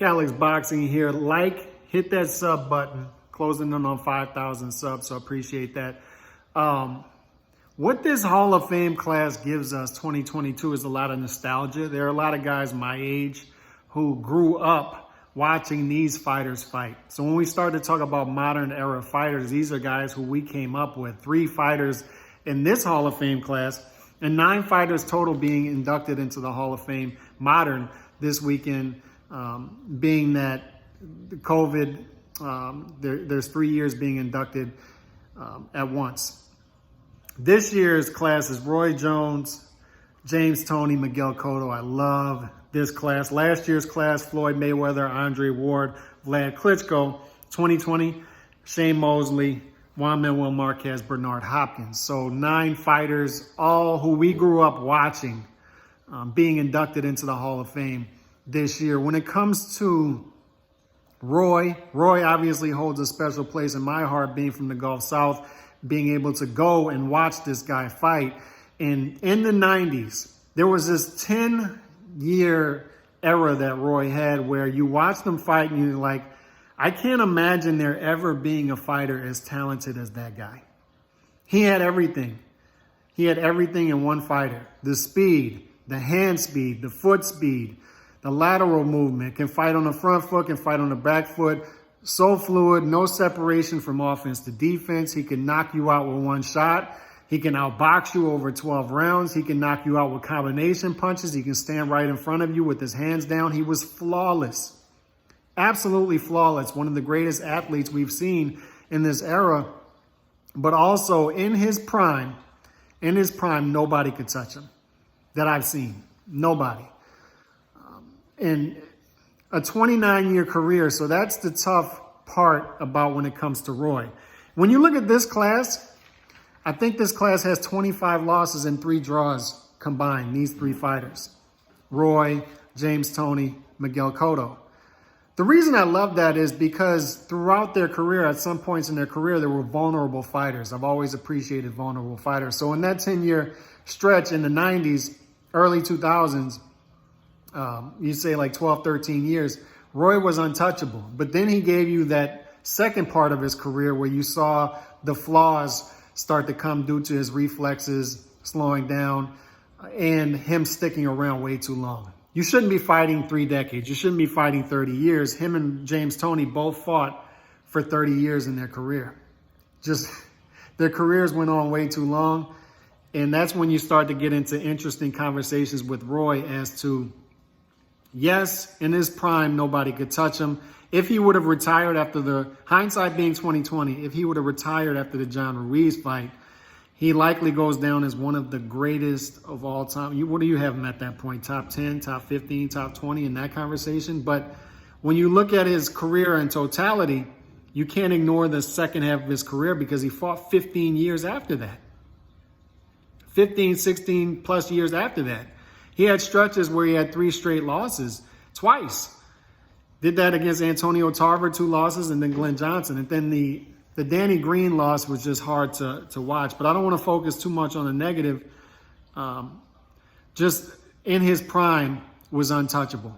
Calix Boxing here. Hit that sub button. Closing in on 5,000 subs, so I appreciate that. What this Hall of Fame class gives us, 2022, is a lot of nostalgia. There are a lot of guys my age who grew up watching these fighters fight. So when we start to talk about modern era fighters, these are guys who we came up with. 3 fighters in this Hall of Fame class and 9 fighters total being inducted into the Hall of Fame modern this weekend, being that the COVID, there's 3 years being inducted at once. This year's class is Roy Jones, James Toney, Miguel Cotto. I love this class. Last year's class, Floyd Mayweather, Andre Ward, Vlad Klitschko. 2020, Shane Mosley, Juan Manuel Marquez, Bernard Hopkins. So 9 fighters, all who we grew up watching, being inducted into the Hall of Fame this year. When it comes to Roy obviously holds a special place in my heart, being from the Gulf South, being able to go and watch this guy fight. And in the 90s, there was this 10-year era that Roy had where you watched him fight and you're like, I can't imagine there ever being a fighter as talented as that guy. He had everything. He had everything in one fighter. The speed, the hand speed, the foot speed, the lateral movement, can fight on the front foot, can fight on the back foot. So fluid, no separation from offense to defense. He can knock you out with one shot. He can outbox you over 12 rounds. He can knock you out with combination punches. He can stand right in front of you with his hands down. He was flawless, absolutely flawless. One of the greatest athletes we've seen in this era, but also in his prime, nobody could touch him that I've seen. Nobody. And a 29-year career, so that's the tough part about when it comes to Roy. When you look at this class, I think this class has 25 losses and 3 draws combined, these 3 fighters. Roy, James Toney, Miguel Cotto. The reason I love that is because throughout their career, at some points in their career, there were vulnerable fighters. I've always appreciated vulnerable fighters. So in that 10-year stretch in the 90s, early 2000s, you say like 12, 13 years, Roy was untouchable. But then he gave you that second part of his career where you saw the flaws start to come due to his reflexes slowing down and him sticking around way too long. You shouldn't be fighting 3 decades. You shouldn't be fighting 30 years. Him and James Toney both fought for 30 years in their career. Just their careers went on way too long. And that's when you start to get into interesting conversations with Roy as to, yes, in his prime, nobody could touch him. If he would have retired after the, hindsight being 2020, if he would have retired after the John Ruiz fight, he likely goes down as one of the greatest of all time. What do you have him at that point? Top 10, top 15, top 20 in that conversation? But when you look at his career in totality, you can't ignore the second half of his career because he fought 15 years after that. 15, 16 plus years after that. He had stretches where he had 3 straight losses, twice. Did that against Antonio Tarver, 2 losses, and then Glenn Johnson. And then the Danny Green loss was just hard to watch. But I don't want to focus too much on the negative. Just in his prime was untouchable.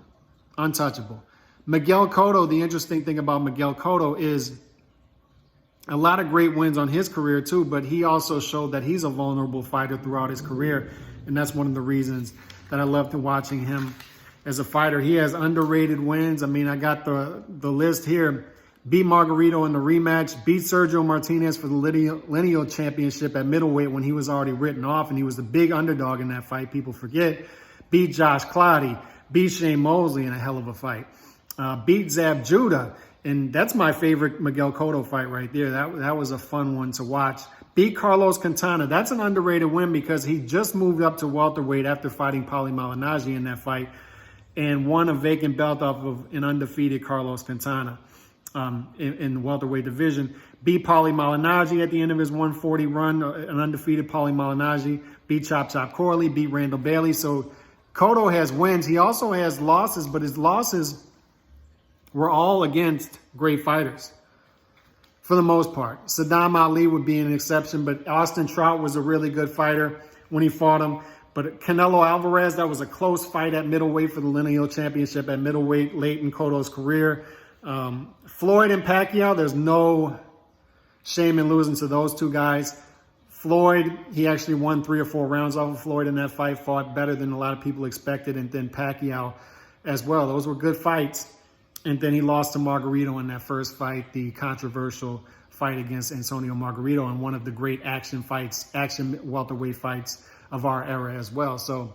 Untouchable. Miguel Cotto, the interesting thing about Miguel Cotto is a lot of great wins on his career too, but he also showed that he's a vulnerable fighter throughout his career. And that's one of the reasons that I loved watching him as a fighter. He has underrated wins. I mean, I got the list here. Beat Margarito in the rematch. Beat Sergio Martinez for the lineal championship at middleweight when he was already written off, and he was the big underdog in that fight. People forget. Beat Josh Clottey. Beat Shane Mosley in a hell of a fight. Beat Zab Judah. And that's my favorite Miguel Cotto fight right there. That was a fun one to watch. Beat Carlos Quintana. That's an underrated win because he just moved up to welterweight after fighting Paulie Malignaggi in that fight and won a vacant belt off of an undefeated Carlos Quintana in the welterweight division. Beat Paulie Malignaggi at the end of his 140 run, an undefeated Paulie Malignaggi. Beat Chop Chop Corley. Beat Randall Bailey. So Cotto has wins. He also has losses, but his losses were all against great fighters for the most part. Saddam Ali would be an exception, but Austin Trout was a really good fighter when he fought him. But Canelo Alvarez, that was a close fight at middleweight for the lineal championship at middleweight late in Cotto's career. Floyd and Pacquiao, there's no shame in losing to those two guys. Floyd, he actually won 3 or 4 rounds off of Floyd in that fight, fought better than a lot of people expected, and then Pacquiao as well. Those were good fights. And then he lost to Margarito in that first fight, the controversial fight against Antonio Margarito, and one of the great action welterweight fights of our era as well. So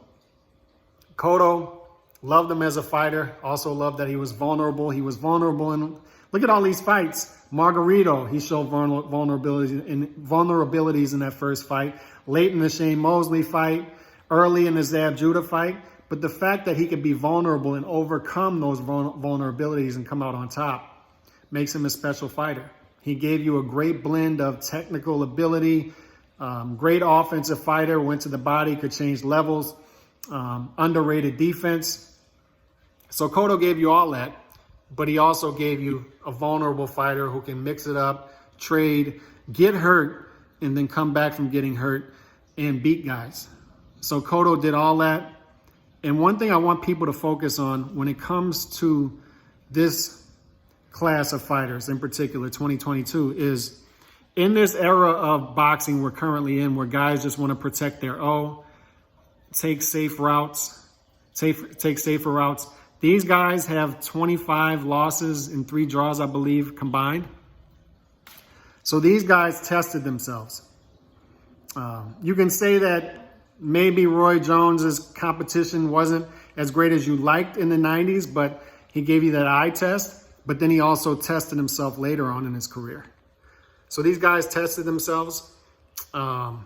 Cotto, loved him as a fighter. Also loved that he was vulnerable. He was vulnerable in, look at all these fights. Margarito, he showed vulnerabilities in that first fight. Late in the Shane Mosley fight, early in the Zab Judah fight. But the fact that he could be vulnerable and overcome those vulnerabilities and come out on top makes him a special fighter. He gave you a great blend of technical ability, great offensive fighter, went to the body, could change levels, underrated defense. So Cotto gave you all that, but he also gave you a vulnerable fighter who can mix it up, trade, get hurt, and then come back from getting hurt and beat guys. So Cotto did all that. And one thing I want people to focus on when it comes to this class of fighters, in particular 2022, is in this era of boxing we're currently in, where guys just want to protect their take safer routes. These guys have 25 losses and 3 draws, I believe, combined. So these guys tested themselves. You can say that maybe Roy Jones's competition wasn't as great as you liked in the 90s, but he gave you that eye test. But then he also tested himself later on in his career. So these guys tested themselves, and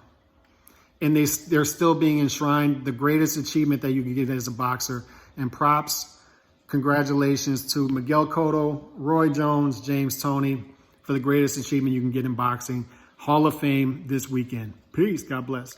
they're still being enshrined. The greatest achievement that you can get as a boxer. And props, congratulations to Miguel Cotto, Roy Jones, James Toney for the greatest achievement you can get in boxing. Hall of Fame this weekend. Peace. God bless.